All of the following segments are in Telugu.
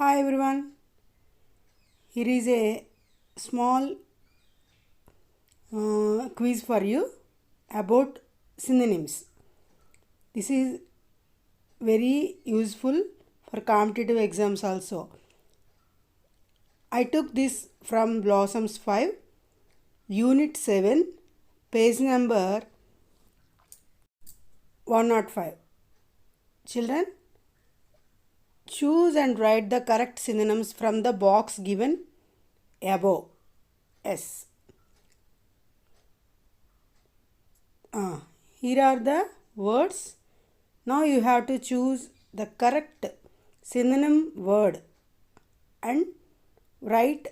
Hi everyone, here is a small quiz for you about synonyms. This is very useful for competitive exams also. I took this from Blossoms 5, Unit 7, page number 105. Children, choose and write the correct synonyms from the box given above. S. Here are the words. Now you have to choose the correct synonym word and write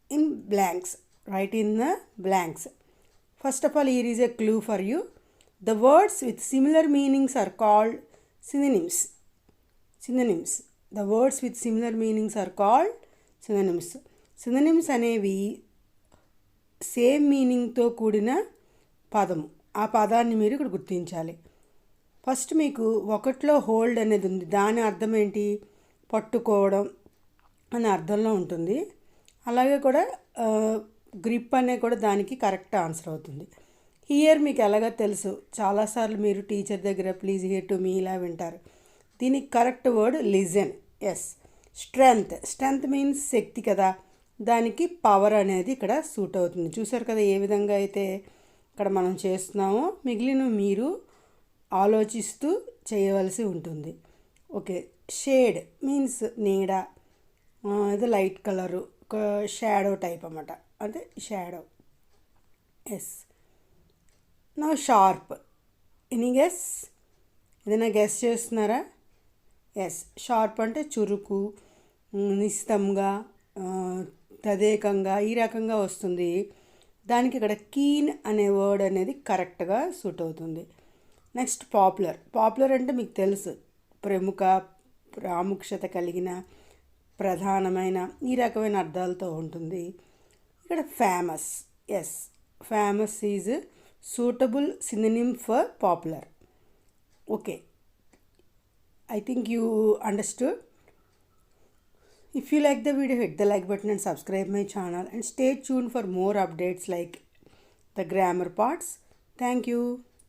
in blanks. Write in the blanks. First of all, here is a clue for you. The words with similar meanings are called synonyms. Synonyms. The words with similar meanings are called synonyms. Synonyms అనేవి సేమ్ మీనింగ్తో కూడిన పదము. ఆ పదాన్ని మీరు ఇక్కడ గుర్తించాలి. ఫస్ట్ మీకు ఒకటిలో హోల్డ్ అనేది ఉంది. దాని అర్థం ఏంటి? పట్టుకోవడం అనే అర్థంలో ఉంటుంది. అలాగే కూడా గ్రిప్ అనే కూడా దానికి కరెక్ట్ ఆన్సర్ అవుతుంది. హియర్ మీకు ఎలాగో తెలుసు, చాలాసార్లు మీరు టీచర్ దగ్గర ప్లీజ్ హియర్ టు మీ ఇలా వింటారు. దీనికి correct word listen. Yes. Strength. Strength means శక్తి కదా, దానికి పవర్ అనేది ఇక్కడ సూట్ అవుతుంది. చూసారు కదా ఏ విధంగా అయితే ఇక్కడ మనం చేస్తున్నామో, మిగిలిన మీరు ఆలోచిస్తూ చేయవలసి ఉంటుంది. ఓకే. షేడ్ మీన్స్ నీడ, ఇది లైట్ కలరు, ఒక షాడో టైప్ అన్నమాట, అంటే షాడో. ఎస్. నా షార్ప్. Any guess? ఏదైనా గెస్ చేస్తున్నారా? ఎస్. షార్ప్ అంటే చురుకు, నిశితంగా, తదేకంగా ఈ రకంగా వస్తుంది. దానికి ఇక్కడ కీన్ అనే వర్డ్ అనేది కరెక్ట్గా సూట్ అవుతుంది. Next popular. పాపులర్ అంటే మీకు తెలుసు, ప్రముఖ, ప్రాముఖ్యత కలిగిన, ప్రధానమైన ఈ రకమైన అర్థాలతో ఉంటుంది. ఇక్కడ famous. Yes. Famous is suitable synonym for popular. Okay. I think you understood. If you like the video, hit the like button and subscribe my channel and stay tuned for more updates like the grammar parts. Thank you.